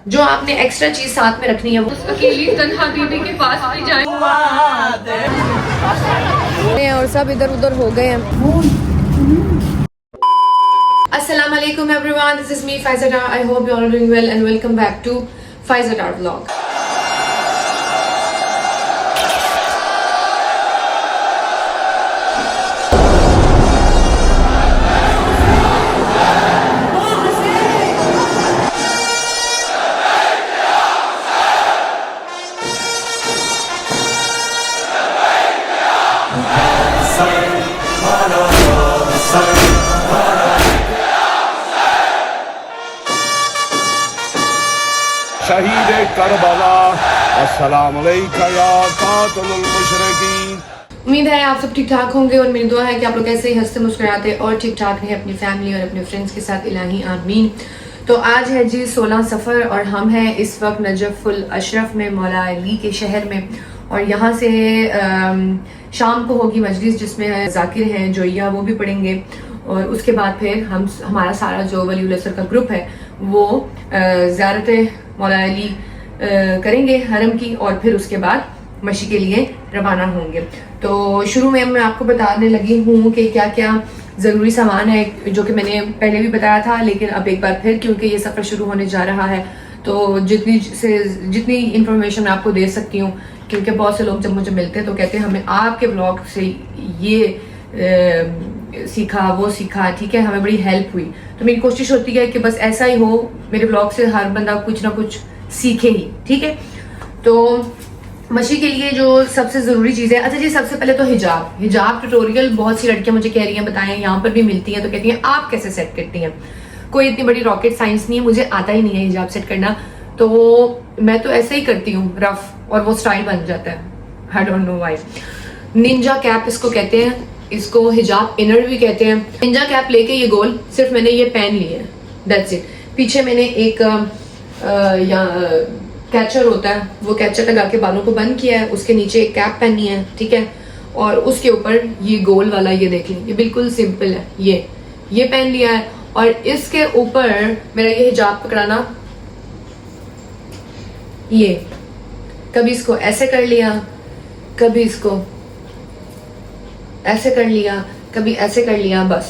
जो आपने एक्स्ट्रा चीज साथ में रखनी है वो अकेली तन्हा बीबी के पास भी जाए और सब इधर उधर हो गए हैं। अस्सलाम वालेकुम everyone, this is me Faiza Dar. I hope you are doing well and welcome back to Faiza Dar vlog. शहीद करबला अस्सलाम अलैका या कातिलुल मुशरिकीन। उम्मीद है आप सब ठीक ठाक होंगे और मेरी दुआ है कि आप लोग ऐसे ही हंसते मुस्कुराते और ठीक ठाक रहे अपनी फैमिली और अपने फ्रेंड्स के साथ। इलाही आमीन। तो आज है जी 16 सफ़र और हम हैं इस वक्त नजफ़ुल अशरफ में, मौला अली के शहर में। और यहाँ से शाम को होगी मजलिस जिसमें जाकिर हैं, जोइया, वो भी पढ़ेंगे। और उसके बाद फिर हमारा सारा जो वलीउल असर का ग्रुप है वो ज़ियारत मौला अली करेंगे हरम की और फिर उसके बाद मशी के लिए रवाना होंगे। तो शुरू में मैं आपको बताने लगी हूँ कि क्या क्या ज़रूरी सामान है, जो कि मैंने पहले भी बताया था, लेकिन अब एक बार फिर क्योंकि ये सफ़र शुरू होने जा रहा है तो जितनी इन्फॉर्मेशन मैं आपको दे सकती हूँ, क्योंकि बहुत से लोग जब मुझे मिलते हैं तो कहते हैं हमें आपके ब्लॉग से ये सीखा वो सीखा, ठीक है, हमें बड़ी हेल्प हुई। तो मेरी कोशिश होती है कि बस ऐसा ही हो, मेरे ब्लॉग से हर बंदा कुछ ना कुछ सीखे ही, ठीक है। तो मशी के लिए जो सबसे ज़रूरी चीज़ है, अच्छा जी, सबसे पहले तो हिजाब ट्यूटोरियल बहुत सी लड़कियां मुझे कह रही हैं बताएं, यहाँ पर भी मिलती हैं, तो कहती हैं आप कैसे सेट करती हैं। कोई इतनी बड़ी रॉकेट साइंस नहीं है, मुझे आता ही नहीं है हिजाब सेट करना, तो मैं तो ऐसे ही करती हूँ रफ, और वो स्टाइल बन जाता है। I don't know why. Ninja cap इसको कहते हैं, इसको हिजाब इनर भी कहते हैं। निंजा कैप लेके ये गोल सिर्फ मैंने ये पहन ली है, दैट्स इट। पीछे मैंने एक कैचर होता है, वो कैचर लगा के बालों को बंद किया है, उसके नीचे एक कैप पहनी है, ठीक है, और उसके ऊपर ये गोल वाला, ये देख लें, ये बिल्कुल सिंपल है, ये पहन लिया है। और इसके ऊपर मेरा ये हिजाब पकड़ाना, ये कभी इसको ऐसे कर लिया, कभी इसको ऐसे कर लिया, कभी ऐसे कर लिया, बस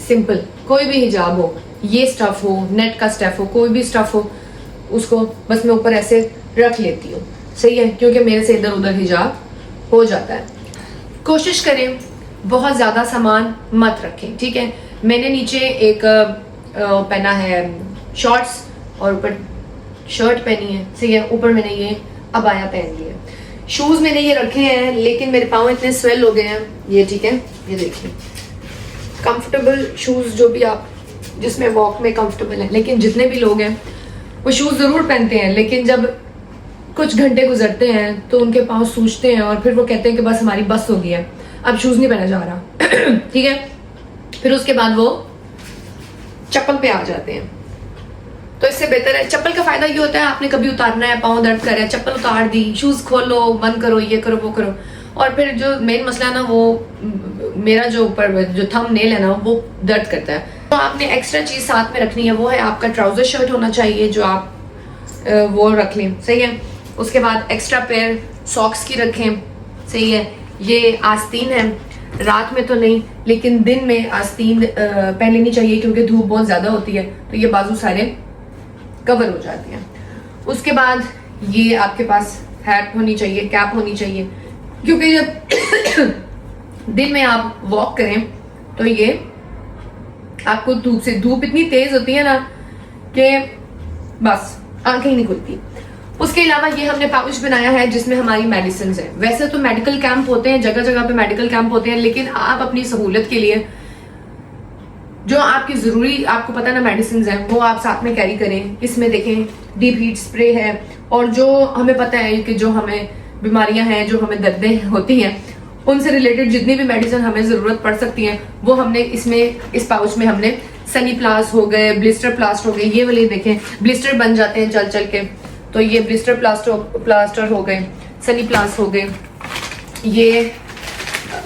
सिंपल। कोई भी हिजाब हो, ये स्टफ हो, नेट का स्टफ हो, कोई भी स्टफ हो, उसको बस मैं ऊपर ऐसे रख लेती हूँ, सही है, क्योंकि मेरे से इधर उधर हिजाब हो जाता है। कोशिश करें बहुत ज़्यादा सामान मत रखें, ठीक है। मैंने नीचे एक पहना है शॉर्ट्स और ऊपर शर्ट पहनी है, सही है, ऊपर मैंने ये अबाया पहन लिया है। शूज़ मैंने ये रखे हैं, लेकिन मेरे पाँव इतने स्वेल हो गए हैं, ये ठीक है, ये देखिए, कंफर्टेबल शूज़ जो भी आप जिसमें वॉक में कंफर्टेबल है। लेकिन जितने भी लोग हैं वो शूज़ ज़रूर पहनते हैं, लेकिन जब कुछ घंटे गुजरते हैं तो उनके पाँव सूजते हैं और फिर वो कहते हैं कि बस हमारी बस हो गई है, अब शूज़ नहीं पहना जा रहा ठीक है। फिर उसके बाद वो चप्पल पे आ जाते हैं। तो इससे बेहतर है, चप्पल का फायदा ये होता है, आपने कभी उतारना है, पाँव दर्द कर रहा है, चप्पल उतार दी, शूज खोलो, बंद करो, ये करो वो करो। और फिर जो मेन मसला है ना, वो मेरा जो ऊपर जो थंब नेल है ना, वो दर्द करता है। तो आपने एक्स्ट्रा चीज साथ में रखनी है, वो है आपका ट्राउजर शर्ट होना चाहिए, जो आप वो रख लें, सही है। उसके बाद एक्स्ट्रा पेयर सॉक्स की रखें, सही है। ये आस्तीन है, रात में तो नहीं लेकिन दिन में आस्तीन पहन लेनी चाहिए, क्योंकि धूप बहुत ज्यादा होती है तो ये बाजू सारे कवर हो जाती है। उसके बाद ये आपके पास हैट होनी चाहिए, कैप होनी चाहिए, क्योंकि जब दिन में आप वॉक करें तो ये आपको धूप इतनी तेज होती है ना कि बस आंखें ही नहीं खुलती। उसके अलावा ये हमने पाउच बनाया है जिसमें हमारी मेडिसिन है। वैसे तो मेडिकल कैंप होते हैं, जगह जगह पे मेडिकल कैंप होते हैं, लेकिन आप अपनी सहूलत के लिए जो आपकी जरूरी, आपको पता ना मेडिसिन है, वो आप साथ में कैरी करें। इसमें देखें डीप हीट स्प्रे है, और जो हमें पता है कि जो हमें बीमारियां हैं, जो हमें दर्दें होती हैं, उनसे रिलेटेड जितनी भी मेडिसिन हमें जरूरत पड़ सकती है वो हमने इसमें इस पाउच में हमने सनी प्लास हो गए, ब्लिस्टर प्लास्ट हो गए, ये वाले देखें ब्लिस्टर बन जाते हैं चल चल के, तो ये ब्लिस्टर प्लास्टर हो गए, सनी प्लास हो गए, ये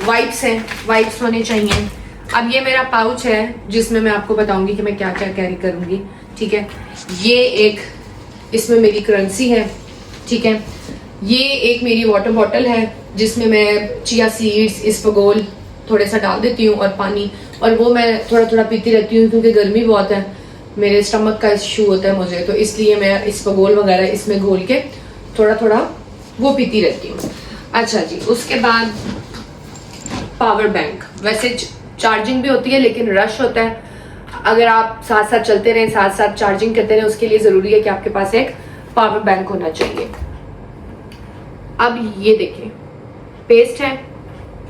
वाइप्स हैं, वाइप्स होने चाहिए। अब ये मेरा पाउच है जिसमें मैं आपको बताऊंगी कि मैं क्या क्या कैरी करूंगी, ठीक है। ये एक इसमें मेरी करेंसी है, ठीक है। ये एक मेरी वाटर बॉटल है जिसमें मैं चिया सीड्स, इसबगोल थोड़ा सा डाल देती हूँ और पानी, और वो मैं थोड़ा थोड़ा पीती रहती हूँ क्योंकि गर्मी बहुत है, मेरे स्टमक का इशू होता है मुझे, तो इसलिए मैं इसबगोल वगैरह इसमें घोल के थोड़ा थोड़ा वो पीती रहती हूँ। अच्छा जी, उसके बाद पावर बैंक, वैसे चार्जिंग भी होती है लेकिन रश होता है, अगर आप साथ साथ चलते रहें, साथ साथ चार्जिंग करते रहें, उसके लिए ज़रूरी है कि आपके पास एक पावर बैंक होना चाहिए। अब ये देखें, पेस्ट है,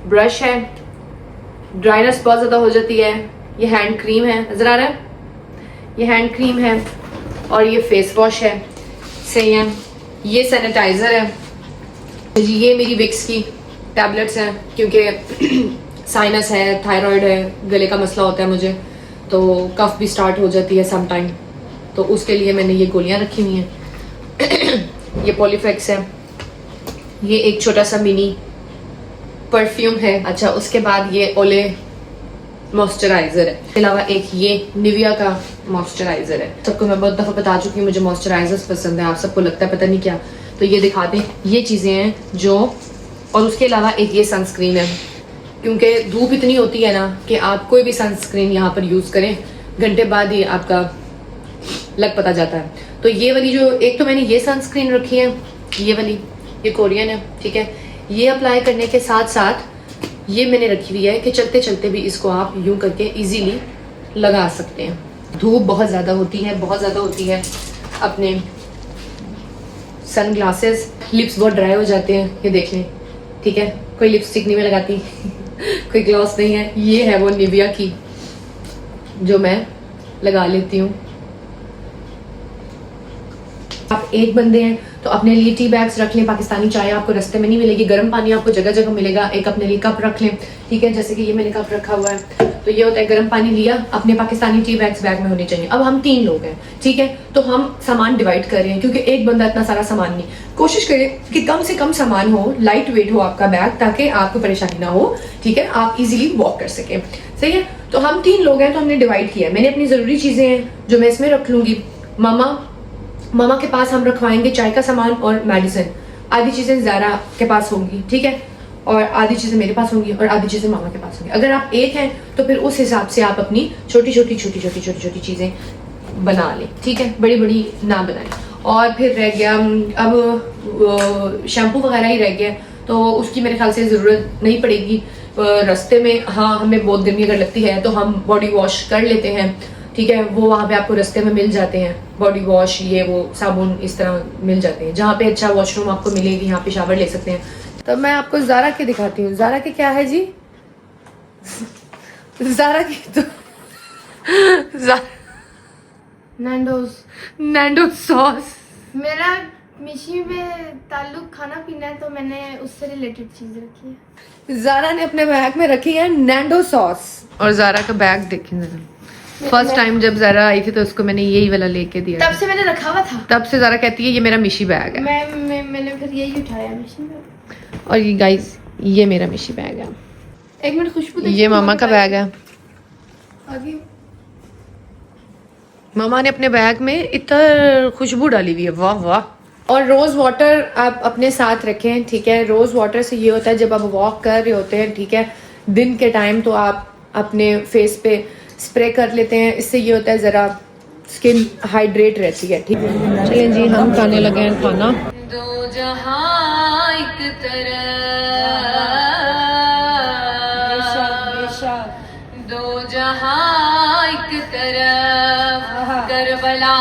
ब्रश है, ड्राइनेस बहुत ज़्यादा हो जाती है, ये हैंड क्रीम है, नज़र आ रहा है, ये हैंड क्रीम है, और ये फेस वॉश है, सही है, ये सैनिटाइज़र है जी, ये मेरी विक्स की टैबलेट्स हैं क्योंकि साइनस है, थायराइड है, गले का मसला होता है मुझे, तो कफ भी स्टार्ट हो जाती है सम टाइम, तो उसके लिए मैंने ये गोलियां रखी हुई हैं। ये पॉलीफेक्स है, ये एक छोटा सा मिनी परफ्यूम है। अच्छा, उसके बाद ये ओले मॉइस्चराइजर है, इसके अलावा एक ये निविया का मॉइस्चराइजर है। सबको मैं बहुत दफ़ा बता चुकी हूँ मुझे मॉइस्चराइजर्स पसंद है, आप सबको लगता है पता नहीं क्या, तो ये दिखा दें, ये चीज़ें हैं जो, और उसके अलावा एक ये सनस्क्रीन है क्योंकि धूप इतनी होती है ना कि आप कोई भी सनस्क्रीन यहाँ पर यूज़ करें, घंटे बाद ही आपका लग पता जाता है। तो ये वाली जो, एक तो मैंने ये सनस्क्रीन रखी है, ये वाली, ये कोरियन है, ठीक है। ये अप्लाई करने के साथ साथ ये मैंने रखी हुई है कि चलते चलते भी इसको आप यूं करके इजीली लगा सकते हैं। धूप बहुत ज़्यादा होती है, बहुत ज़्यादा होती है, अपने सन ग्लासेस, लिप्स बहुत ड्राई हो जाते हैं, ये देख लें, ठीक है। कोई लिपस्टिक नहीं मैं लगाती कोई ग्लॉस नहीं है, ये है वो निविया की जो मैं लगा लेती हूँ। आप एक बंदे हैं तो अपने लिए टी बैग्स रख लें, पाकिस्तानी चाय आपको रास्ते में नहीं मिलेगी, गर्म पानी आपको जगह जगह मिलेगा, एक अपने लिए कप रख लें, ठीक है, जैसे कि ये मैंने कप रखा हुआ है, तो ये होता है गर्म पानी लिया, अपने पाकिस्तानी टी बैग्स बैग में होने चाहिए। अब हम 3 लोग हैं, ठीक है, तो हम सामान डिवाइड कर रहे हैं क्योंकि एक बंदा इतना सारा सामान नहीं, कोशिश करें कि कम से कम सामान हो, लाइट वेट हो आपका बैग, ताकि आपको परेशानी ना हो, ठीक है, आप इजीली वॉक कर सकें, सही है। तो हम 3 लोग हैं तो हमने डिवाइड किया है, मैंने अपनी ज़रूरी चीज़ें हैं जो मैं इसमें रख लूँगी, मामा के पास हम रखवाएंगे चाय का सामान और मेडिसिन, आधी चीज़ें ज़ारा के पास होंगी, ठीक है, और आधी चीज़ें मेरे पास होंगी और आधी चीज़ें मामा के पास होंगी। अगर आप एक हैं तो फिर उस हिसाब से आप अपनी छोटी छोटी चीज़ें बना लें, ठीक है, बड़ी बड़ी ना बनाएं। और फिर रह गया, अब शैम्पू वगैरह ही रह गया, तो उसकी मेरे ख्याल से ज़रूरत नहीं पड़ेगी रास्ते में। हाँ, हमें बहुत गर्मी अगर लगती है तो हम बॉडी वॉश कर लेते हैं, ठीक है, वो वहाँ पे आपको रास्ते में मिल जाते हैं, बॉडी वॉश, ये वो साबुन इस तरह मिल जाते हैं, जहाँ पे अच्छा वॉशरूम आपको मिलेगी, यहाँ पे शावर ले सकते हैं। तो मैं आपको ज़ारा के दिखाती हूँ। ज़ारा के क्या है जी, ज़ारा की तो नैंडोज सॉस। मेरा मिशी में ताल्लुक खाना पीना है तो मैंने उससे रिलेटेड चीज रखी है। ज़ारा ने अपने बैग में रखी है नैंडो सॉस, और ज़ारा का बैग देखें जरा, फर्स्ट टाइम जब ज़ारा आई थी तो उसको मैंने यही वाला लेके दिया, तब से मैंने रखा हुआ था, तब से ज़ारा कहती है ये मेरा मिशी बैग है। मैंने फिर यही उठाया मिशी में। और ये गाइस, ये मेरा मिशी बैग है। एक मिनट, खुशबू ये मामा का बैग है, आगे मामा ने अपने बैग में इतना खुशबू डाली हुई है, वाह वाह। और रोज़ वाटर आप अपने साथ रखें, ठीक है, रोज़ वाटर से ये होता है जब आप वॉक कर रहे होते हैं, ठीक है, दिन के टाइम, तो आप अपने फेस पे स्प्रे कर लेते हैं, इससे ये होता है ज़रा स्किन हाइड्रेट रहती है, ठीक है। चलिए जी, हम खाने लगे हैं खाना। दो जहां एक तरफ, दो जहां एक तरफ, करबला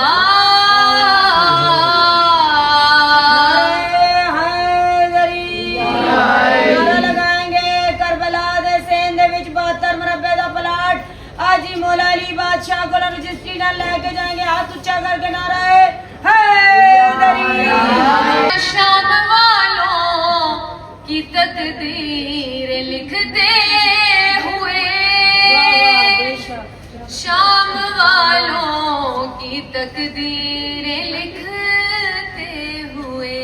मौला अली बादशाह को रजिस्ट्री ना लेके जाएंगे, हाथ ऊंचा करके नारा है शाम वालों की तकदीर लिखते हुए, शाम वालों की तकदीर लिखते हुए,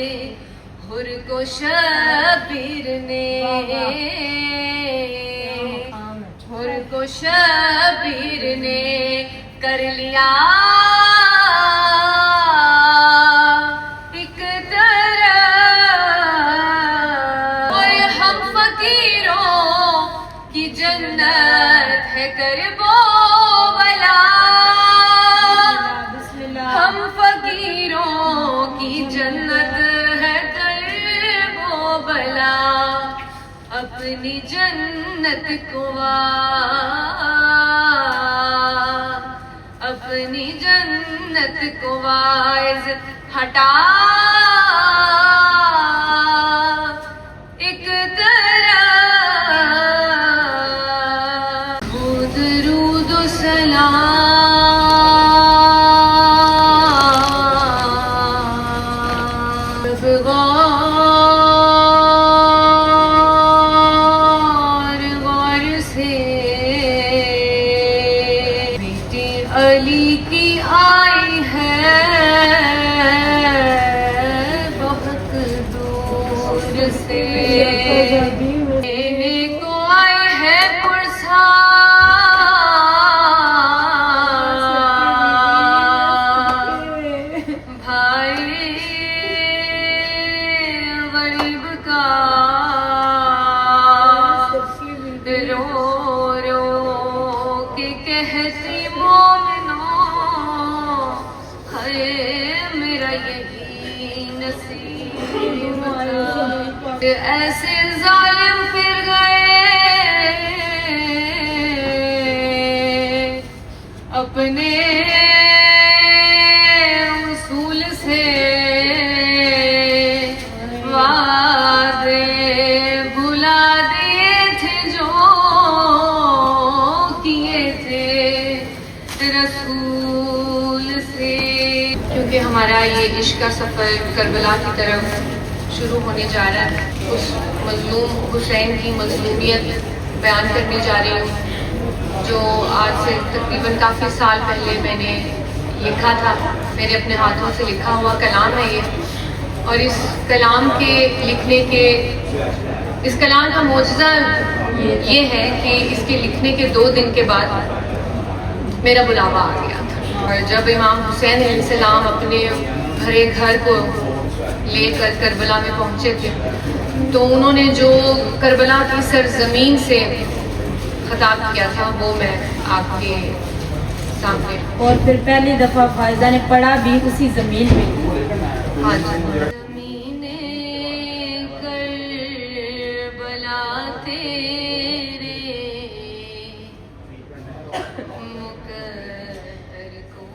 हुर को शबीर ने, हुर को शबीर ने कर लिया अपनी जन्नत को अपनी जन्नत को वाइज हटा एक तरफ दरूद सलाम गौर से बेटी अली की आई है बहुत दूर से लेने को आई है पुरसा भाई गरीब का रो रो के कहती मोमिनो है मेरा यही नसीब था। ऐसे जालिम फिर गए अपने उसूल से वादे भुला दिए थे जो किए थे रसूल से। क्योंकि हमारा ये इश्क का सफ़र करबला की तरफ शुरू होने जा रहा है, उस मजलूम हुसैन की मजलूमियत बयान करने जा रही हूँ जो आज से तकरीबन काफ़ी साल पहले मैंने लिखा था। मेरे अपने हाथों से लिखा हुआ कलाम है ये, और इस कलाम के लिखने के इस कलाम का मौजज़ा ये है कि इसके लिखने के 2 दिन के बाद मेरा बुलावा आ गया था। और जब इमाम हुसैन अलैहिस्सलाम अपने भरे घर को लेकर करबला में पहुंचे थे तो उन्होंने जो करबला की सरजमीन से खिताब किया था वो मैं आपके सामने। और फिर पहली दफा फायजा ने पढ़ा भी उसी जमीन में। हाँ जी। ज़मीने करबला तेरे मुक़द्दर को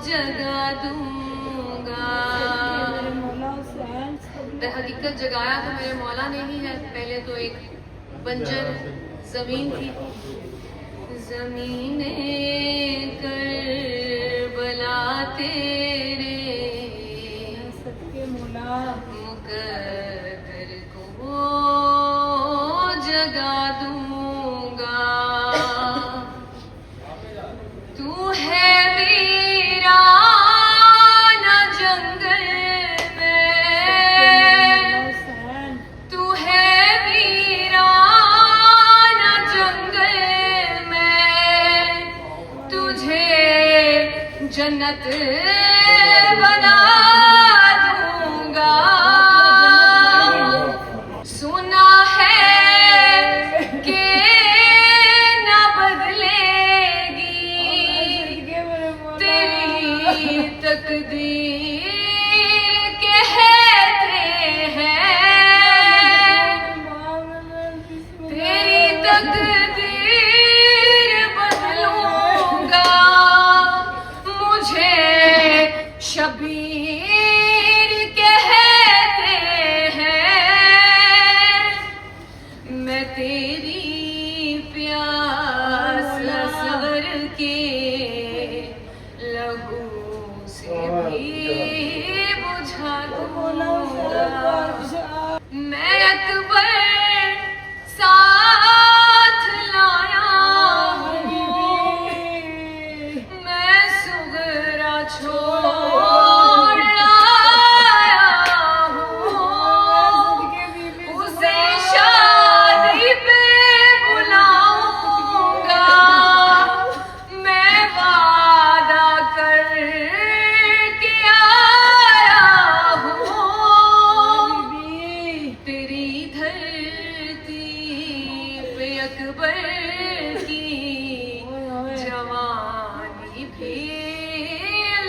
जगा दूंगा। हकीकत जगाया तो मेरे मौला ने ही है। पहले तो एक बंजर जमीन थी। ज़मीने करबला तेरे मुक़द्दर को जगा दूंगा। तू है वीराना जंगल में, तू है वीराना जंगल में, तुझे जन्नत बना दूंगा। सुना है कि न बदलेगी तेरी तकदीर, कहते हैं तेरी तकदीर बदलूंगा। मुझे शबीर कहते हैं, मैं तेरी प्यास असगर के लहू से भी बुझा दूंगा। मैं अकबर साथ लाया हूँ, मैं सुगरा छोड़ आया हूँ। उसे शादी पे बुलाऊंगा, मैं वादा करके आया हूँ। तेरी धरती पे अकबर की जवानी भी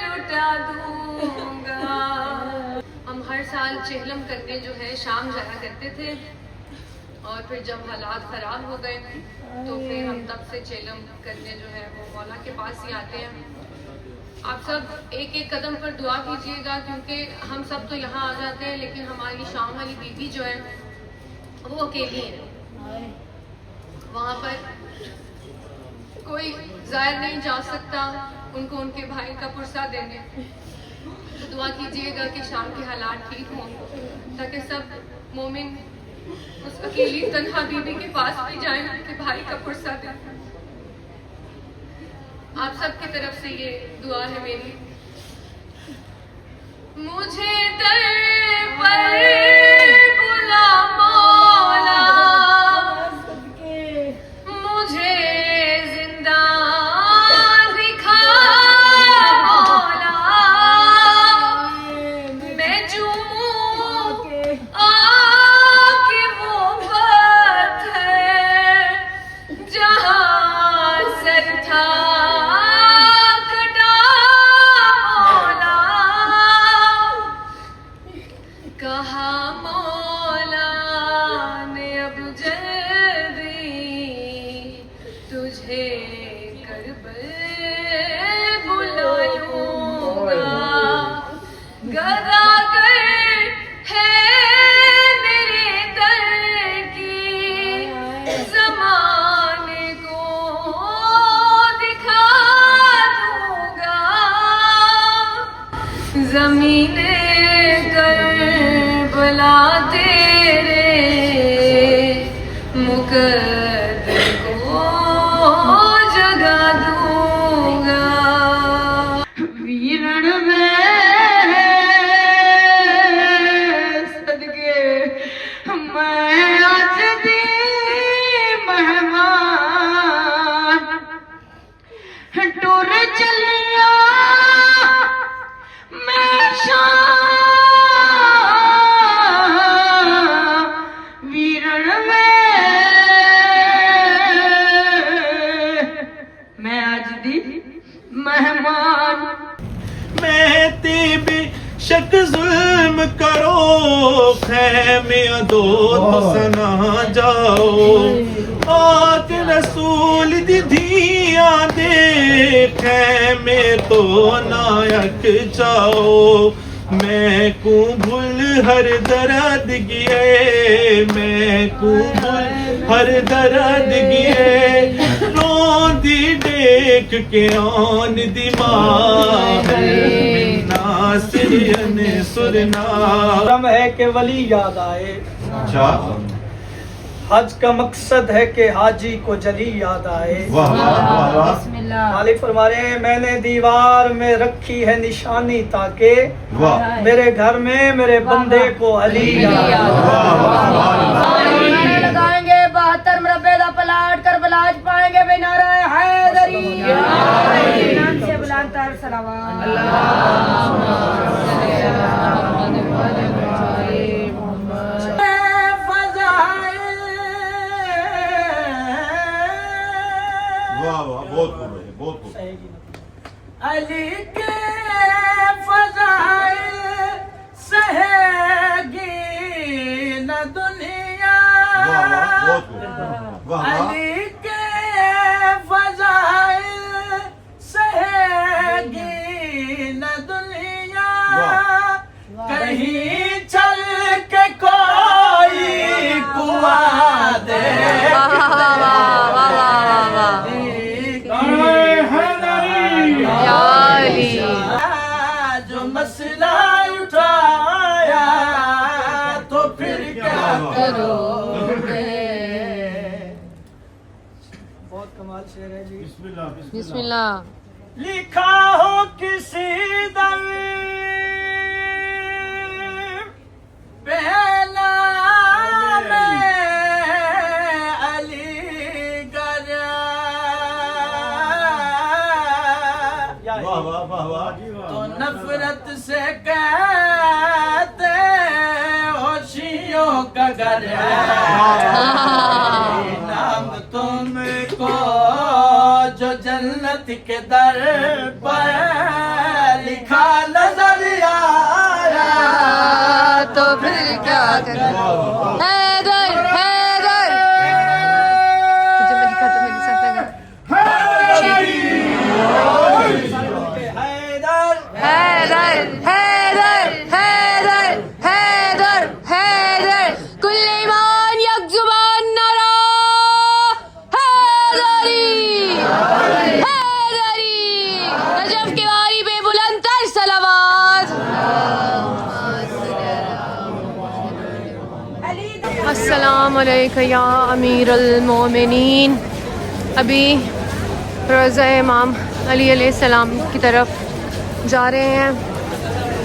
लुटा दूंगा। हम हर साल चेहलम करने जो है शाम जाया करते थे। और फिर जब हालात ख़राब हो गए तो फिर हम तब से चेलम करने जो है वो मौला के पास ही आते हैं। आप सब एक एक कदम पर दुआ कीजिएगा, क्योंकि हम सब तो यहाँ आ जाते हैं लेकिन हमारी शाम वाली बीबी जो है वो अकेली है। वहाँ पर कोई ज़ाहिर नहीं जा सकता उनको उनके भाई का पुरसा देने। तो दुआ कीजिएगा कि शाम के हालात ठीक हों ताकि सब मोमिन उस अकेली तन्हा बीबी के पास भी जाएं, उनके भाई का पुरसा दें। आप सबकी तरफ से ये दुआ है मेरी। मुझे दर पर बुला मौला, मुझे जिंदा दिखा मौला, मैं चूमूं आके वो पत्थर जहां सर था कहा मौला ने अब जल्दी तुझे करबल बुला लूंगा। गदागर है मेरे दर की ज़माने को दिखा दूंगा। ज़मीने करबला तेरे मुकद्दर को जगा दूंगा। वीरण में सदके मैं आज दी मेहमान टुर चलिया मैं वीरण मैं आज दी मेहमान। मैं ते बेशक जुल्म करो खैमे दो सना जाओ आक रसूल दी धिया दे खैमे तो नायक जाओ। मैं को भूल हर दर्द गिए, मैं को भूल हर दर्द गिए रोंदी देख के आन दिमाग नासिरन सुरना। है कि वली याद आए, अच्छा हज का मकसद है कि हाजी को जली याद आए। वाह वाह वाह मालिक फरमा रहे हैं मैंने दीवार में रखी है निशानी ताकि वाह मेरे घर में मेरे बंदे को अली याद आए। लगाएंगे 72 मरबे दा प्लाट करबला च पाएंगे बेनारा हैदरी नाम से बुलंदतर सलावत। वाह वाह बहुत खूब है, बहुत खूब। अली के फज़ाइल सहेगी न दुनिया। वाह वाह बहुत खूब। वाह अली के फज़ाइल सहेगी न दुनिया। कहीं चल के कोई कुआ दे जो मसला उठाया तो फिर क्या करोगे। बहुत कमाल शेर है जी। बिस्मिल्लाह बिस्मिल्लाह। लिखा हो किसी दम पहला वाह वाह वाह वाह तो नफरत से कहते होशियों का घर है। नाम तुमको जो जन्नत के दर पर लिखा नजर आया तो फिर क्या करें। हैदर हैदर हैदर हैदर हैदर हैदर कुल ईमान यक जुबान नारा हैदरी हैदरी नजफ की वारी पे बुलंदतर सलावत अस्सलाम वालेकुम या अमीरुल मोमिनीन। अभी रोज़ा इमाम अली अलैहिस्सलाम की तरफ जा रहे हैं।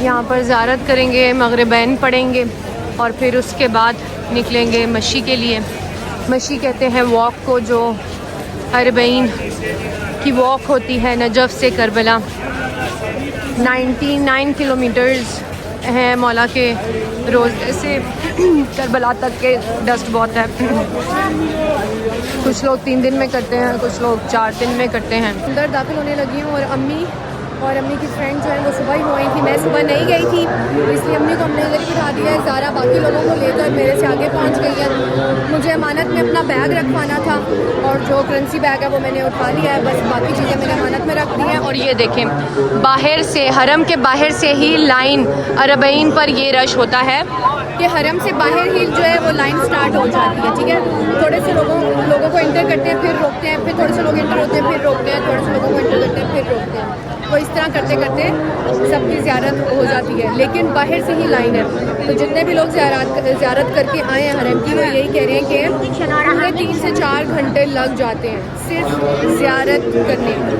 यहाँ पर ज़ियारत करेंगे, मगरिबैन पढ़ेंगे और फिर उसके बाद निकलेंगे मशी के लिए। मशी कहते हैं वॉक को, जो अरबईन की वॉक होती है नजफ़ से करबला। 99 किलोमीटर्स हैं मौला के रोज़े से करबला तक के। डस्ट बहुत है। कुछ लोग 3 दिन में करते हैं, कुछ लोग 4 दिन में करते हैं। अंदर दाखिल होने लगी हूँ और अम्मी की फ्रेंड जो है वो सुबह ही हो गई थी। मैं सुबह नहीं गई थी, इसलिए अम्मी को हमने इधर ही बिठा दिया है। ज़ारा बाकी लोगों को लेकर मेरे से आगे पहुंच गई है। मुझे अमानत में अपना बैग रखवाना था और जो करेंसी बैग है वो मैंने उठा लिया है। बस बाकी चीज़ें मैंने अमानत में रख दी हैं। और ये देखें, बाहर से, हरम के बाहर से ही लाइन अरबईन पर ये रश होता है कि हरम से बाहर ही जो है वो लाइन स्टार्ट हो जाती है। ठीक है, थोड़े से लोगों को इंटर करते हैं, फिर रोकते हैं, फिर थोड़े से लोग इंटर होते हैं, फिर रोकते हैं, थोड़े से लोगों को इंटर करते हैं, फिर रोकते हैं। तो इस तरह करते करते सबकी ज़ियारत हो जाती है, लेकिन बाहर से ही लाइन है। तो जितने भी लोग ज़ियारत करके आए हैं हरम की, वो यही कह रहे हैं कि पूरे 3 से 4 घंटे लग जाते हैं सिर्फ ज़ियारत करने में।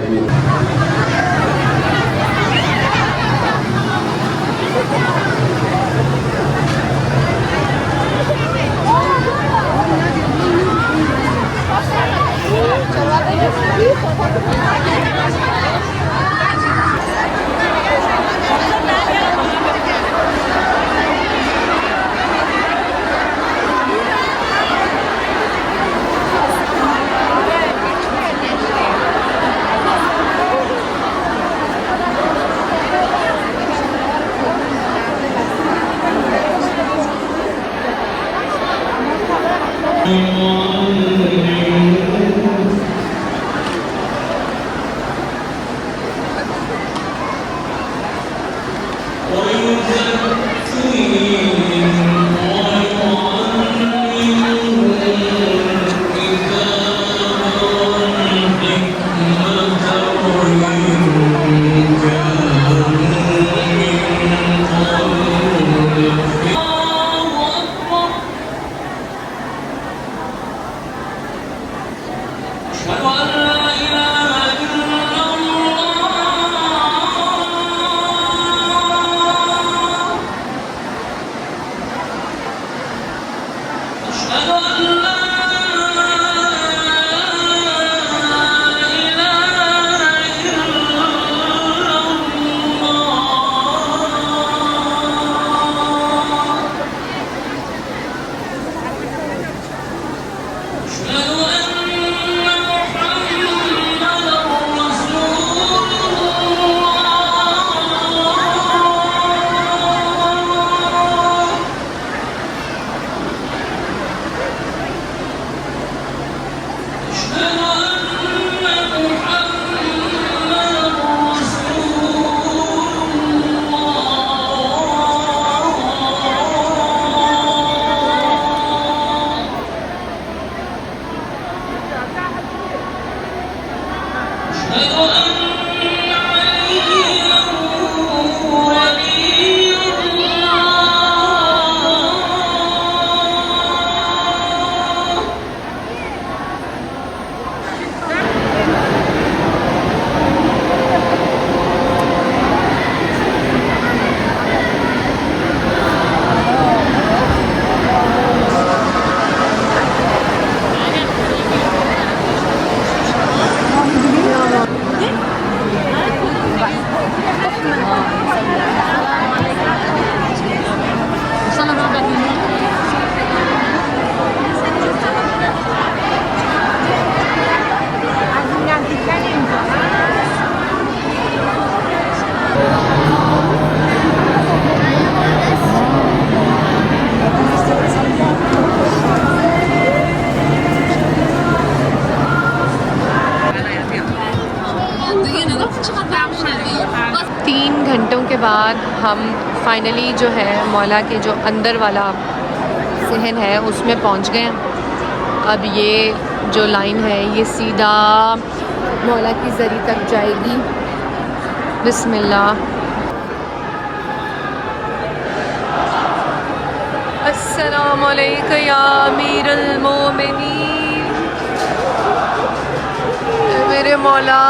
बाद हम फाइनली जो है मौला के जो अंदर वाला सहन है उसमें पहुंच गए। अब ये जो लाइन है ये सीधा मौला की ज़री तक जाएगी। बिस्मिल्लाह। अस्सलामु अलैका या अमीरुल मोमिनीन, मेरे मौला,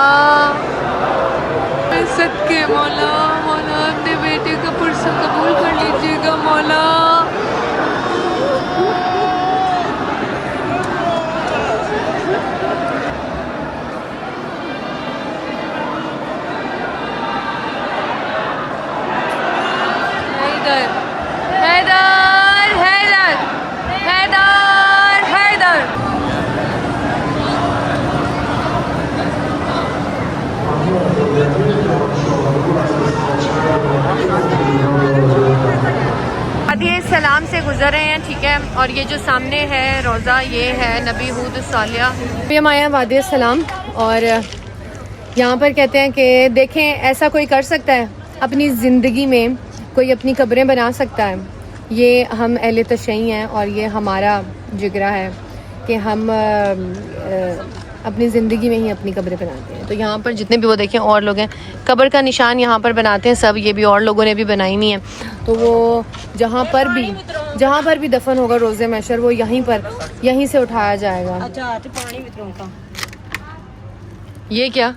सदके मौला, मौला अपने बेटे का पुरसा कबूल कर लीजिएगा मौला। हैदर हैदर हैदर हैदर हैदर। ये सलाम से गुजर रहे हैं, ठीक है। और ये जो सामने है रोज़ा, ये है नबी हूद सालिया। अभी हम आए हैं वादी सलाम और यहाँ पर कहते हैं कि देखें ऐसा कोई कर सकता है अपनी ज़िंदगी में, कोई अपनी कब्रें बना सकता है। ये हम अहले तशय्ई हैं और ये हमारा जिगरा है कि हम अपनी ज़िंदगी में ही अपनी कब्रें बनाते हैं। तो यहाँ पर जितने भी वो देखें और लोग हैं, कब्र का निशान यहाँ पर बनाते हैं सब, ये भी और लोगों ने भी बनाई नहीं है। तो वो जहाँ पर भी दफन होगा रोज़े महशर, वो यहीं से उठाया जाएगा। अच्छा पानी वितरों का ये क्या,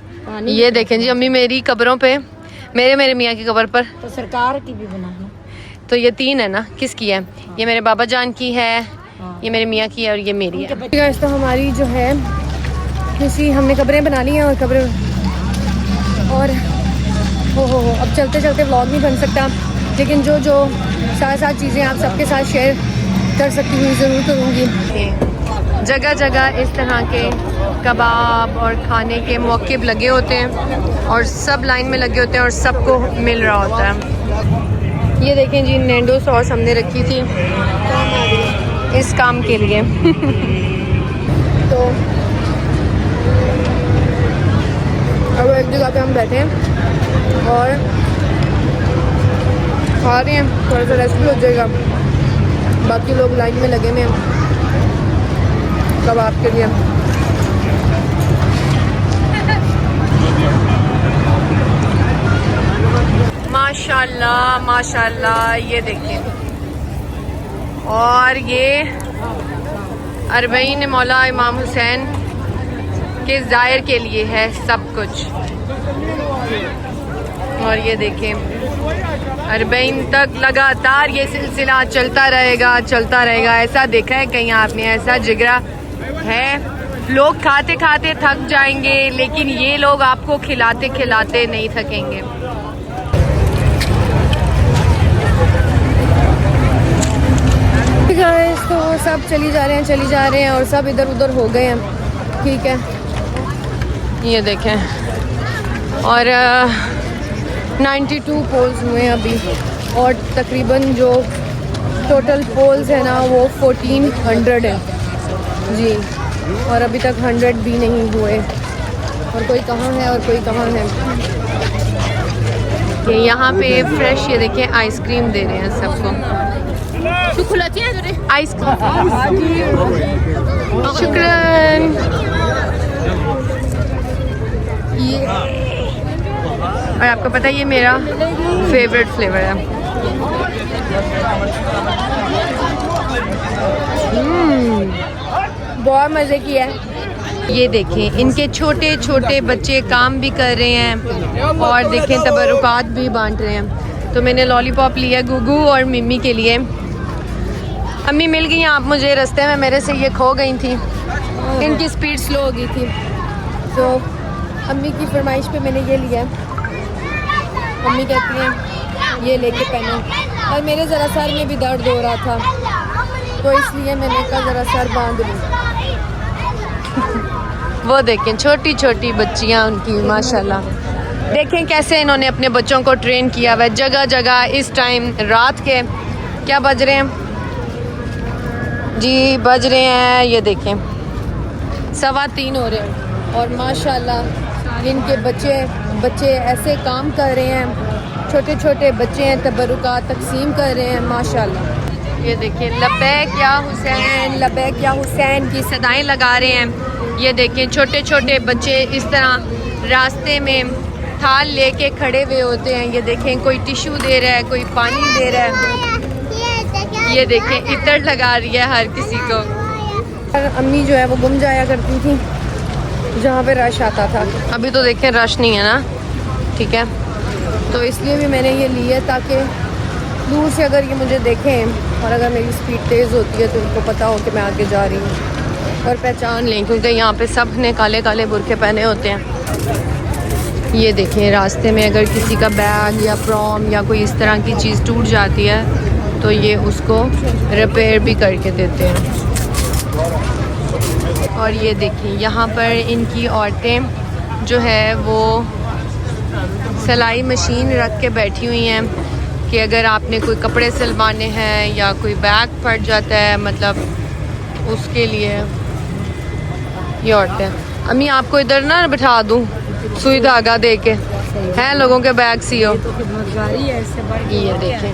ये देखें जी अम्मी मेरी कब्रों पे, मेरे मियाँ की कब्र पर। तो सरकार की भी बनाना। तो ये 3 है ना, किसकी है? ये मेरे बाबा जान की है, ये मेरे मियाँ की है और ये मेरी है। तो हमारी जो है किसी हमने कब्रें बना ली हैं और और हो अब चलते चलते व्लॉग नहीं बन सकता, लेकिन जो साथ चीज़ें आप सबके साथ शेयर कर सकती हूँ ज़रूर करूँगी। जगह जगह इस तरह के कबाब और खाने के मौक़िफ़ लगे होते हैं और सब लाइन में लगे होते हैं और सबको मिल रहा होता है। ये देखें जी नैंडो सॉस हमने रखी थी इस काम के लिए। तो अब एक जगह पे हम बैठे हैं और खा रहे हैं, थोड़ा सा रेस्ट भी हो जाएगा। बाकी लोग लाइन में लगे हुए हैं कबाब के लिए। माशाल्लाह माशाल्लाह, ये देखिए। और ये अरबईन मौला इमाम हुसैन के ज़ायर के लिए है सब कुछ। और ये देखें अरबईन तक लगातार ये सिलसिला चलता रहेगा। ऐसा देखा है कहीं आपने? ऐसा जिगरा है। लोग खाते खाते थक जाएंगे, लेकिन ये लोग आपको खिलाते खिलाते नहीं थकेंगे। तो सब चली जा रहे हैं और सब इधर उधर हो गए हैं, ठीक है। ये देखें और 92 पोल्स हुए हैं अभी, और तकरीबन जो टोटल पोल्स है ना वो 1400 है जी, और अभी तक 100 भी नहीं हुए। और कोई कहाँ है और कोई कहाँ है। ये यहाँ पे फ्रेश ये देखें आइसक्रीम दे रहे हैं सबको। आइसक्रीम शुक्रान। ये और आपको पता है ये मेरा फेवरेट फ्लेवर है। बहुत मज़े की है। ये देखें इनके छोटे छोटे बच्चे काम भी कर रहे हैं और देखें तबरुकात भी बांट रहे हैं। तो मैंने लॉलीपॉप लिया गुगू और मिम्मी के लिए। अम्मी मिल गई आप मुझे, रास्ते में मेरे से ये खो गई थी, इनकी स्पीड स्लो हो गई थी, तो अम्मी की फरमाइश पे मैंने ये लिया। अम्मी कहती हैं ये लेके पहनो, और मेरे ज़रा सर में भी दर्द हो रहा था तो इसलिए मैंने कहा ज़रा सर बांध लूँ। वो देखें छोटी छोटी बच्चियाँ उनकी माशाल्लाह, देखें कैसे इन्होंने अपने बच्चों को ट्रेन किया हुआ है। जगह जगह इस टाइम रात के क्या बज रहे हैं जी, बज रहे हैं ये देखें 3:15 हो रहे हैं, और माशाल्लाह इनके बच्चे ऐसे काम कर रहे हैं छोटे छोटे बच्चे हैं, तबरुकात तकसीम कर रहे हैं माशाल्लाह। ये देखिए लब्बैक या हुसैन, लब्बैक या हुसैन की सदाएं लगा रहे हैं। ये देखिए छोटे छोटे बच्चे इस तरह रास्ते में थाल लेके खड़े हुए होते हैं। ये देखें कोई टिश्यू दे रहा है, कोई पानी दे रहा है। ये देखें इत्र लगा रही है हर किसी को। अम्मी जो है वो गुम जाया करती थी जहाँ पे रश आता था। अभी तो देखें रश नहीं है ना, ठीक है, तो इसलिए भी मैंने ये ली है ताकि दूर से अगर ये मुझे देखें और अगर मेरी स्पीड तेज़ होती है तो उनको पता हो कि मैं आगे जा रही हूँ और पहचान लें, क्योंकि यहाँ पे सब ने काले काले बुरखे पहने होते हैं। ये देखें रास्ते में अगर किसी का बैग या प्रॉम या कोई इस तरह की चीज़ टूट जाती है तो ये उसको रिपेयर भी करके देते हैं। और ये देखिए यहाँ पर इनकी औरतें जो है वो सिलाई मशीन रख के बैठी हुई हैं कि अगर आपने कोई कपड़े सिलवाने हैं या कोई बैग फट जाता है, मतलब उसके लिए ये औरतें। अम्मी आपको इधर ना बिठा दूँ सुई धागा दे के, हैं लोगों के बैग सियो। ये देखें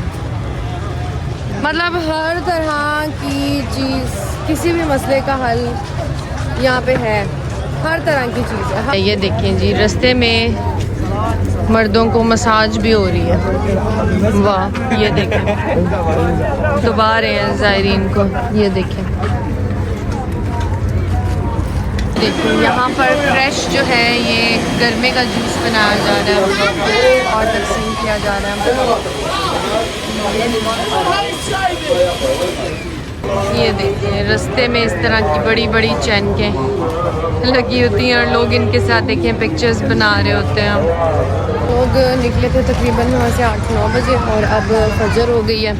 मतलब हर तरह की चीज़, किसी भी मसले का हल यहाँ पे है, हर तरह की चीज़ है। ये देखें जी रास्ते में मर्दों को मसाज भी हो रही है, वाह। ये देखें दुबा रहे हैं ज़ायरीन को। ये देखें देखिए यहाँ पर फ्रेश जो है ये गर्मे का जूस बनाया जा रहा है और तकसीम किया जा रहा है। ये देखिए रास्ते में इस तरह की बड़ी बड़ी चैनकें लगी होती हैं और लोग इनके साथ देखें पिक्चर्स बना रहे होते हैं। लोग निकले थे तकरीबन वहाँ से 8-9 बजे और अब फजर हो गई है।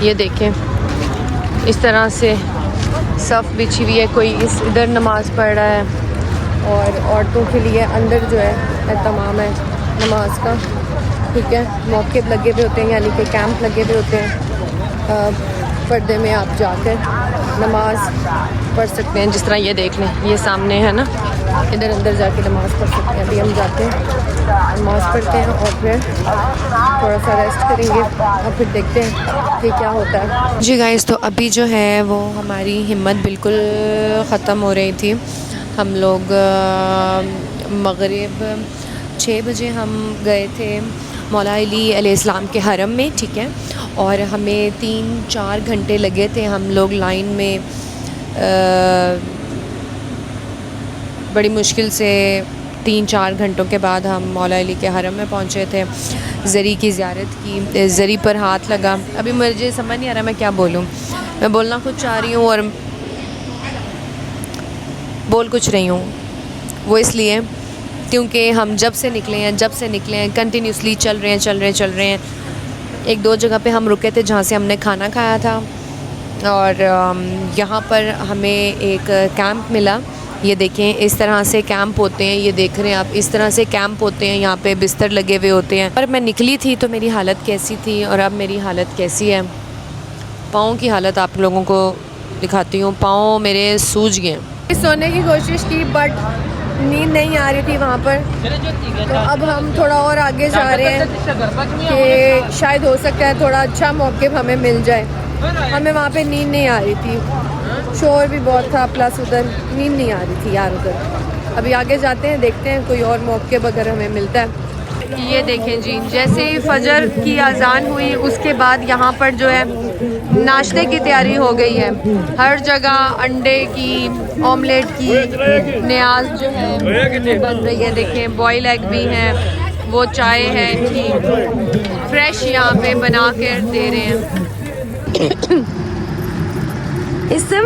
ये देखें इस तरह से सफ़ बिछी हुई है, कोई इस इधर नमाज़ पढ़ रहा है और औरतों के लिए अंदर जो है एहतमाम है नमाज का, ठीक है। मौक़िफ़ लगे हुए होते हैं यानी कि कैंप लगे हुए होते हैं, पर्दे में आप जाकर नमाज पढ़ सकते हैं। जिस तरह ये देख लें ये सामने है ना, इधर अंदर जाके नमाज़ पढ़ सकते हैं। अभी हम जाते हैं नमाज़ पढ़ते हैं और फिर थोड़ा सा रेस्ट करेंगे और फिर देखते हैं कि क्या होता है। जी गाइस, तो अभी जो है वो हमारी हिम्मत बिल्कुल ख़त्म हो रही थी। हम लोग मग़रिब 6 बजे हम गए थे मौला अली अलैहिस्सलाम के हरम में, ठीक है, और हमें 3-4 घंटे लगे थे। हम लोग लाइन में बड़ी मुश्किल से 3-4 घंटों के बाद हम मौला अली के हरम में पहुँचे थे। ज़री की ज़ियारत की, ज़री पर हाथ लगा। अभी मुझे समझ नहीं आ रहा मैं क्या बोलूँ, मैं बोलना कुछ चाह रही हूँ और बोल कुछ रही हूँ। वो इसलिए क्योंकि हम जब से निकले हैं कंटिन्यूसली चल रहे हैं। 1-2 जगह पे हम रुके थे जहाँ से हमने खाना खाया था और यहाँ पर हमें एक कैंप मिला। ये देखें इस तरह से कैंप होते हैं, ये देख रहे हैं आप, इस तरह से कैंप होते हैं। यहाँ पे बिस्तर लगे हुए होते हैं। और मैं निकली थी तो मेरी हालत कैसी थी और अब मेरी हालत कैसी है। पाँव की हालत आप लोगों को दिखाती हूँ। पाँव मेरे सूज गए। सोने की कोशिश की बट नींद नहीं आ रही थी वहाँ पर, तो अब हम थोड़ा और आगे जा रहे हैं कि शायद हो सकता है थोड़ा अच्छा मौक़िफ़ हमें मिल जाए। हमें वहाँ पे नींद नहीं आ रही थी, शोर भी बहुत था, प्लस उधर नींद नहीं आ रही थी यार उधर। अभी आगे जाते हैं, देखते हैं कोई और मौक़िफ़ अगर हमें मिलता है। ये देखें जी, जैसे ही फजर की अजान हुई उसके बाद यहाँ पर जो है नाश्ते की तैयारी हो गई है। हर जगह अंडे की, ऑमलेट की न्याज जो है बन रही है। देखें बॉयल एग भी हैं, वो चाय है इनकी फ्रेश यहाँ पे बना कर दे रहे हैं। इसम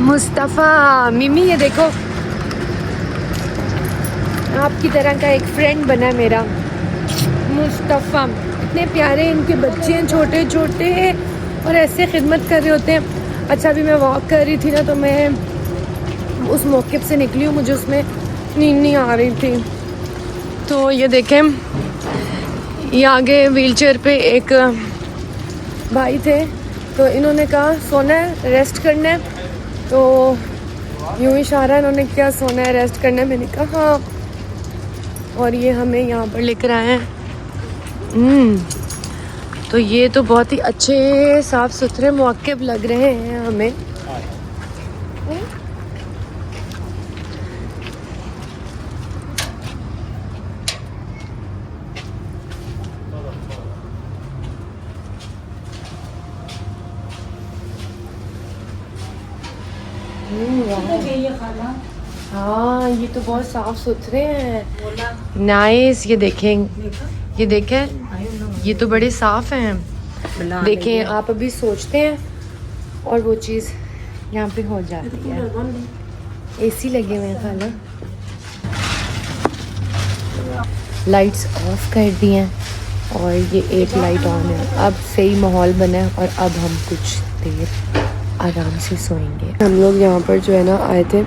मुस्तफ़ा मिमी, ये देखो आपकी तरह का एक फ्रेंड बना मेरा मुस्तफ़ा। इतने प्यारे इनके बच्चे हैं, छोटे छोटे और ऐसे खिदमत कर रहे होते हैं। अच्छा अभी मैं वॉक कर रही थी ना, तो मैं उस मौक़िफ़ से निकली हूँ, मुझे उसमें नींद नहीं आ रही थी। तो ये देखें ये आगे व्हीलचेयर पे एक भाई थे, तो इन्होंने कहा सोना है, रेस्ट करना है, तो यूँ इशारा इन्होंने किया सोना है, रेस्ट करना है। मैंने कहा हाँ, और ये हमें यहाँ पर लेकर आए हैं तो ये तो बहुत ही अच्छे साफ सुथरे मौक़िफ़ लग रहे हैं हमें। हाँ ये तो बहुत साफ सुथरे हैं। नाइस। ये देखें, ये देखें, ये तो बड़े साफ हैं। देखें आप अभी सोचते हैं और वो चीज़ यहाँ पे हो जाती है। एसी लगे हुए हैं खाला। लाइट्स ऑफ कर दी हैं और ये एक लाइट ऑन है। अब सही माहौल बना है और अब हम कुछ देर आराम से सोएंगे। हम लोग यहाँ पर जो है ना आए थे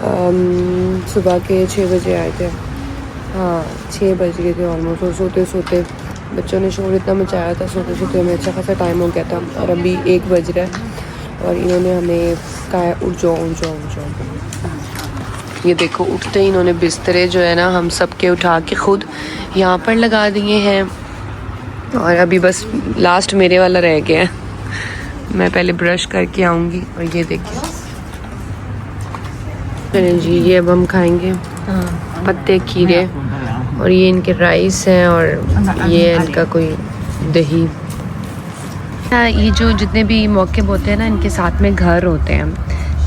सुबह के 6 बजे आए थे। हाँ 6 बज गए थे ऑलमोस्ट। और सोते सोते बच्चों ने शोर इतना मचाया था, सोते सोते हमें अच्छा खासा टाइम हो गया था और अभी 1 बज रहा है और इन्होंने हमें कहा उठ जाओ उठ जाओ उठ जाओ। ये देखो उठते ही इन्होंने बिस्तरे जो है ना हम सब के उठा के ख़ुद यहाँ पर लगा दिए हैं और अभी बस लास्ट मेरे वाला रह गया है। मैं पहले ब्रश करके आऊँगी। और ये देखिए चलें जी, ये अब हम खाएंगे पत्ते खीरे और ये इनके राइस हैं और ये इनका कोई दही। ये जो जितने भी मौके होते हैं ना इनके साथ में घर होते हैं,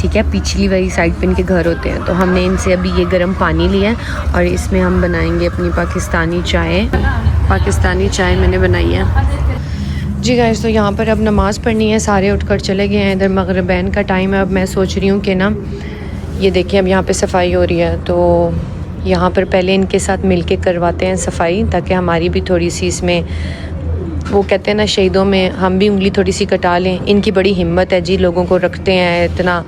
ठीक है, पिछली वाली साइड पे इनके घर होते हैं। तो हमने इनसे अभी ये गर्म पानी लिया है और इसमें हम बनाएंगे अपनी पाकिस्तानी चाय। पाकिस्तानी चाय मैंने बनाई है जी गाइस। तो यहाँ पर अब नमाज़ पढ़नी है, सारे उठकर चले गए हैं। इधर मगरिबैन का टाइम है। अब मैं सोच रही हूँ कि ना ये देखिए अब यहाँ पे सफाई हो रही है तो यहाँ पर पहले इनके साथ मिलके करवाते हैं सफाई, ताकि हमारी भी थोड़ी सी इसमें वो कहते हैं ना शहीदों में हम भी उंगली थोड़ी सी कटा लें। इनकी बड़ी हिम्मत है जी, लोगों को रखते हैं, इतना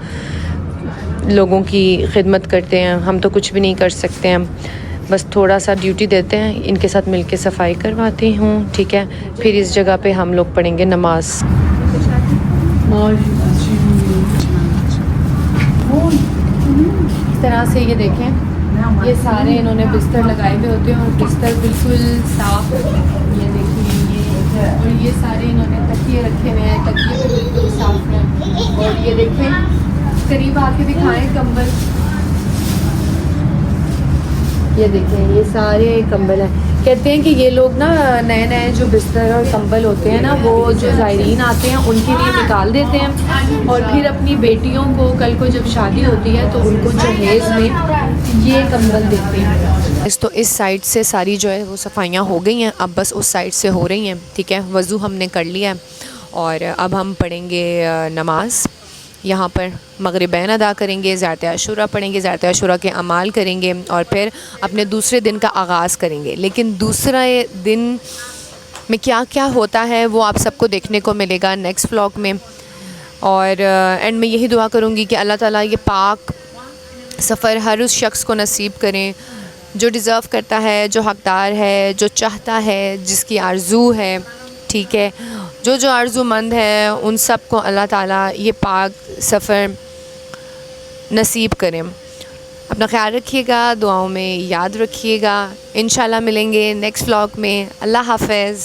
लोगों की खिदमत करते हैं। हम तो कुछ भी नहीं कर सकते हैं, बस थोड़ा सा ड्यूटी देते हैं, इनके साथ मिलके सफाई करवाती हूँ, ठीक है। फिर इस जगह पे हम लोग पढ़ेंगे नमाज। इस तरह से ये देखें, ये सारे इन्होंने बिस्तर लगाए हुए होते हैं और बिस्तर बिल्कुल साफ। ये देखिए ये और ये सारे इन्होंने तकिए रखे हुए हैं, तकिए भी बिल्कुल साफ हैं। और ये देखें, करीब आके दिखाएं कंबल, ये देखें ये सारे कंबल हैं। कहते हैं कि ये लोग ना नए नए जो बिस्तर और कंबल होते हैं ना वो जो ज़ायरीन आते हैं उनके लिए निकाल देते हैं और फिर अपनी बेटियों को कल को जब शादी होती है तो उनको जहेज़ में ये कंबल देते हैं। तो इस साइड से सारी जो है वो सफाइयाँ हो गई हैं, अब बस उस साइड से हो रही हैं, ठीक है। वज़ू हमने कर लिया है और अब हम पढ़ेंगे नमाज़। यहाँ पर मगरिबैन अदा करेंगे, ज़ियारत आशूरा पढ़ेंगे, ज़ियारत आशूरा के अमाल करेंगे और फिर अपने दूसरे दिन का आगाज़ करेंगे। लेकिन दूसरे दिन में क्या क्या होता है वो आप सबको देखने को मिलेगा नेक्स्ट व्लॉग में। और एंड में यही दुआ करूँगी कि अल्लाह ताला ये पाक सफ़र हर उस शख्स को नसीब करें जो डिज़र्व करता है, जो हकदार है, जो चाहता है, जिसकी आरज़ू है, ठीक है। जो आरज़ूमंद है उन सब को अल्लाह ताला ये पाक सफ़र नसीब करें। अपना ख्याल रखिएगा, दुआओं में याद रखिएगा। इंशाल्लाह मिलेंगे नेक्स्ट व्लॉग में। अल्लाह हाफ़िज़।